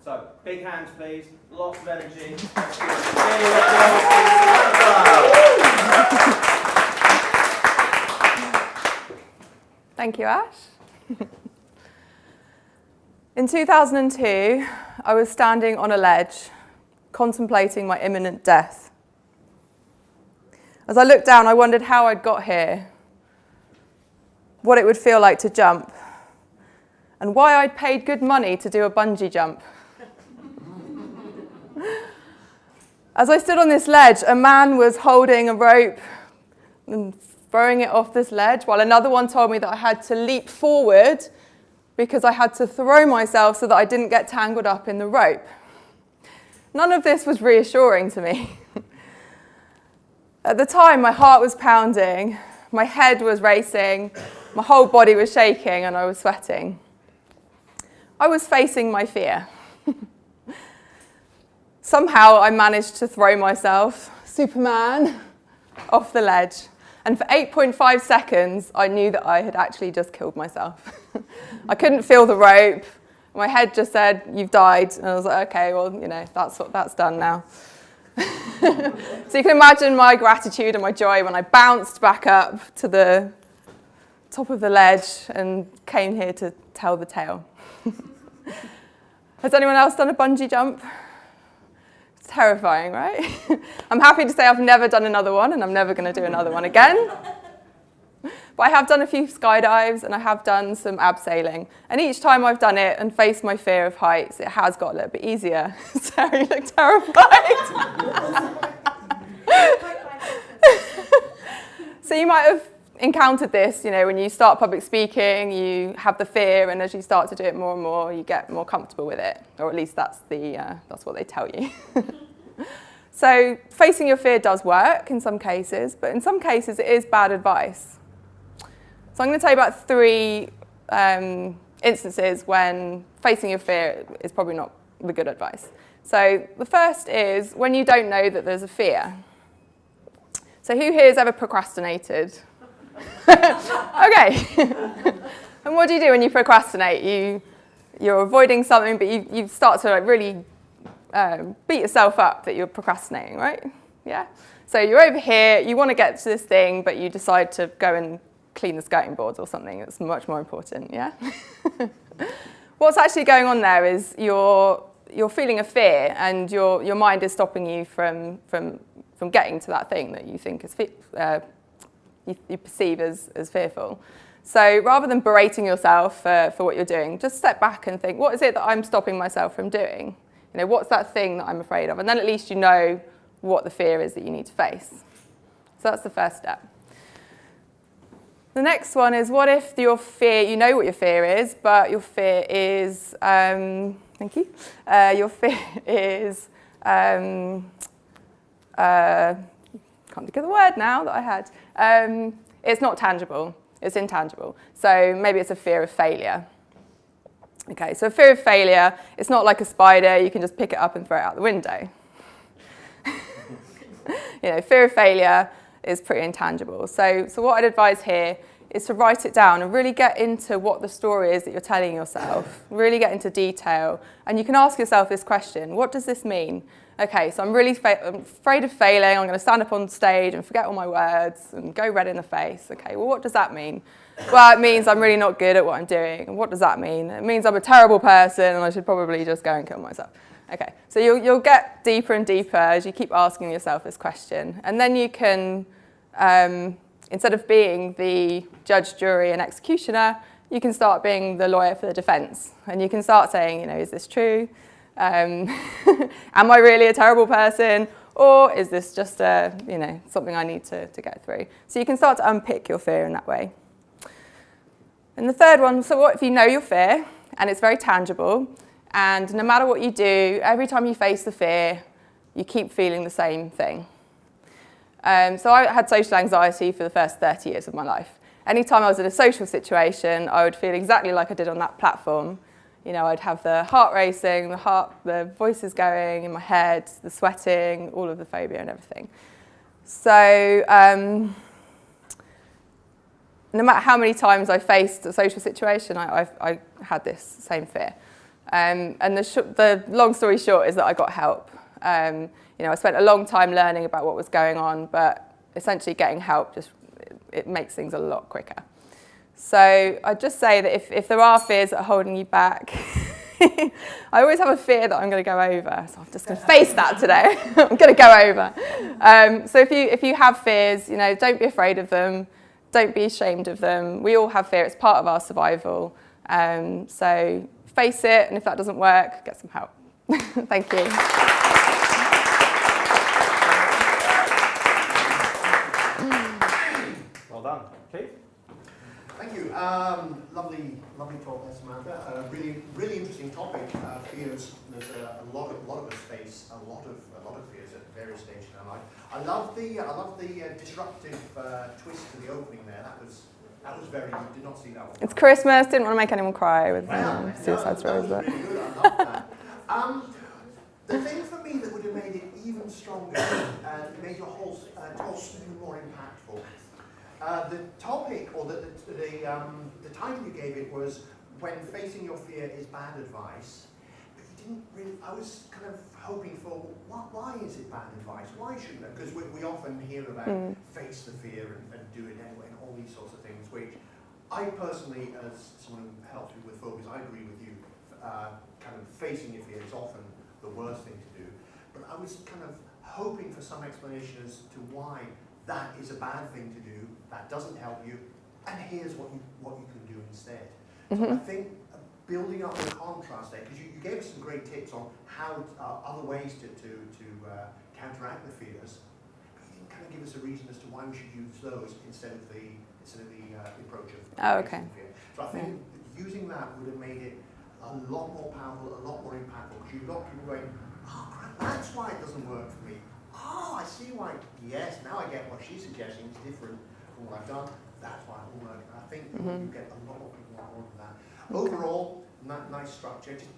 So, big hands please, lots of energy. Thank you, Ash. In 2002, I was standing on a ledge, contemplating my imminent death. As I looked down, I wondered how I'd got here, what it would feel like to jump, and why I'd paid good money to do a bungee jump. As I stood on this ledge, a man was holding a rope and throwing it off this ledge, while another one told me that I had to leap forward because I had to throw myself so that I didn't get tangled up in the rope. None of this was reassuring to me. At the time, my heart was pounding, my head was racing, my whole body was shaking, and I was sweating. I was facing my fear. Somehow I managed to throw myself, Superman, off the ledge. And for 8.5 seconds, I knew that I had actually just killed myself. I couldn't feel the rope. My head just said, "You've died." And I was like, okay, well, that's done now. So you can imagine my gratitude and my joy when I bounced back up to the top of the ledge and came here to tell the tale. Has anyone else done a bungee jump? It's terrifying, right? I'm happy to say I've never done another one, and I'm never going to do another one again. But I have done a few skydives, and I have done some abseiling. And each time I've done it and faced my fear of heights, it has got a little bit easier. Sarah, you look terrified. So you might have encountered this, when you start public speaking, you have the fear, and as you start to do it more and more, you get more comfortable with it, or at least that's what they tell you. So facing your fear does work in some cases, but in some cases it is bad advice. So I'm going to tell you about 3 instances when facing your fear is probably not the good advice. So the first is when you don't know that there's a fear. So who here has ever procrastinated? Okay. And what do you do when you procrastinate? You're avoiding something, but you start to really beat yourself up that you're procrastinating, right? Yeah? So you're over here, you want to get to this thing, but you decide to go and clean the skirting boards or something. It's much more important, yeah? What's actually going on there is you're feeling a fear, and your mind is stopping you from getting to that thing that you think is you perceive as fearful. So rather than berating yourself for what you're doing, just step back and think, what is it that I'm stopping myself from doing? What's that thing that I'm afraid of? And then at least you know what the fear is that you need to face. So that's the first step. The next one is, what if your fear, you know what your fear is, but your fear is, thank you, your fear is, can't think of the word now that I had. It's not tangible, it's intangible. So maybe it's a fear of failure. Okay, so a fear of failure, it's not like a spider, you can just pick it up and throw it out the window. Fear of failure is pretty intangible. So what I'd advise here is to write it down and really get into what the story is that you're telling yourself, really get into detail. And you can ask yourself this question, what does this mean? Okay, so I'm really I'm afraid of failing, I'm going to stand up on stage and forget all my words and go red in the face. Okay, well, what does that mean? Well, it means I'm really not good at what I'm doing. And what does that mean? It means I'm a terrible person and I should probably just go and kill myself. Okay, so you'll get deeper and deeper as you keep asking yourself this question. And then you can, instead of being the judge, jury, and executioner, you can start being the lawyer for the defense. And you can start saying, is this true? Am I really a terrible person? Or is this just something I need to get through? So you can start to unpick your fear in that way. And the third one, so what if you know your fear and it's very tangible, and no matter what you do, every time you face the fear, you keep feeling the same thing. So I had social anxiety for the first 30 years of my life. Anytime I was in a social situation, I would feel exactly like I did on that platform. I'd have the heart racing, the voices going in my head, the sweating, all of the phobia and everything. So no matter how many times I faced a social situation, I had this same fear. And the long story short is that I got help. I spent a long time learning about what was going on, but essentially getting help it makes things a lot quicker. So I'd just say that if there are fears that are holding you back, I always have a fear that I'm going to go over, so I'm just going to face that today. I'm going to go over. So if you have fears, don't be afraid of them. Don't be ashamed of them. We all have fear. It's part of our survival. So face it, and if that doesn't work, get some help. Thank you. Well done. Keith? Thank you. Lovely talk there, Samantha. Really interesting topic. Fears. There's a lot of us face a lot of fears at various stages in our life. I love the disruptive twist to the opening there. That was very. You did not see that one. It's Christmas. Didn't want to make anyone cry with suicide stories, but really good. I love that. The thing for me that would have made it even stronger and made your whole talk even more impactful. The topic, or the title you gave it was "When Facing Your Fear is Bad Advice." But you didn't really. I was kind of hoping for why is it bad advice? Why shouldn't it? Because we often hear about face the fear and do it anyway, and all these sorts of things. Which I personally, as someone who helps me with phobias, I agree with you. Kind of facing your fear is often the worst thing to do. But I was kind of hoping for some explanation as to why that is a bad thing to do, that doesn't help you, and here's what you can do instead. So I think building up the contrast there, because you gave us some great tips on how other ways to counteract the fears, but you didn't kind of give us a reason as to why we should use those instead of the approach of fear. So I think using that would have made it a lot more powerful, a lot more impactful, because you've got people going, oh crap, that's why it doesn't work for me. Oh, I see why. Yes, now I get what she's suggesting. It's different from what I've done. That's why it will work. I think you get a lot more people on board with that. Overall, nice structure. Just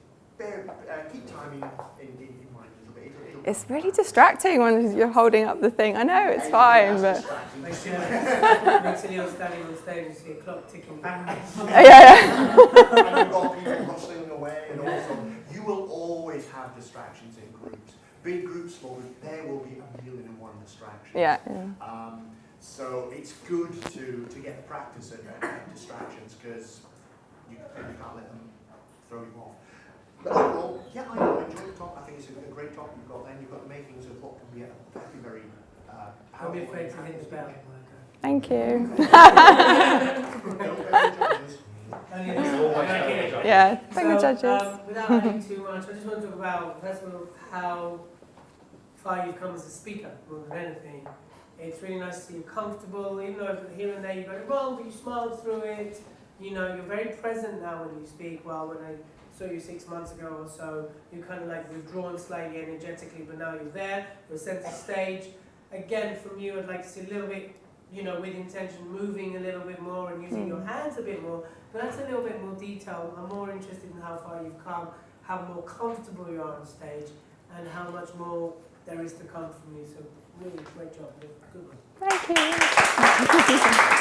keep timing in mind a little bit. It's really distracting when you're holding up the thing. I know it's fine, but Makes you standing on stage and see a clock ticking back. yeah. And you've got people rustling away, and also you will always have distractions in groups. Big groups, small groups, there will be 1,000,001 distractions. Yeah. So it's good to get the practice at distractions, because you can't let them throw you off. But overall, yeah, I enjoyed the talk. I think it's a great talk you've got. Then you've got the makings of what can be a very Don't be afraid to hit the bell. Thank you. Yeah, thank the judges. Without adding too much, I just want to talk about, first of all, how far you've come as a speaker, more than anything. It's really nice to see you comfortable, even though here and there you got it wrong, but you smiled through it. You're very present now when you speak. Well, when I saw you 6 months ago or so, you're kind of like withdrawn slightly energetically, but now you're there, you're center stage. Again, from you, I'd like to see a little bit, with intention, moving a little bit more and using your hands a bit more. But that's a little bit more detail. I'm more interested in how far you've come, how more comfortable you are on stage, and how much more there is to come from you. So really, great job. Good one. Thank you.